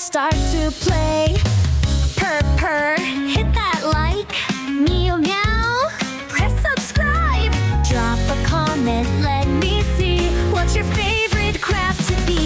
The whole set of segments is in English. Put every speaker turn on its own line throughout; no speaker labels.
start to play. Purr, purr, hit that like. Meow, meow, press subscribe. Drop a comment, let me see what's your favorite craft to be.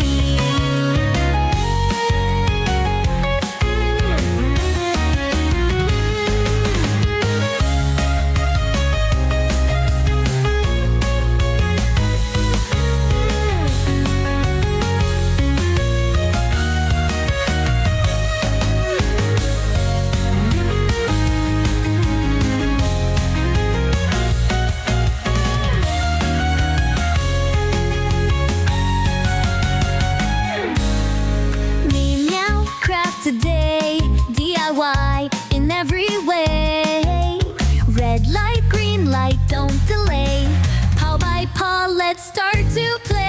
Today, DIY in every way. Red light, green light, don't delay. Paw by paw, let's start to play.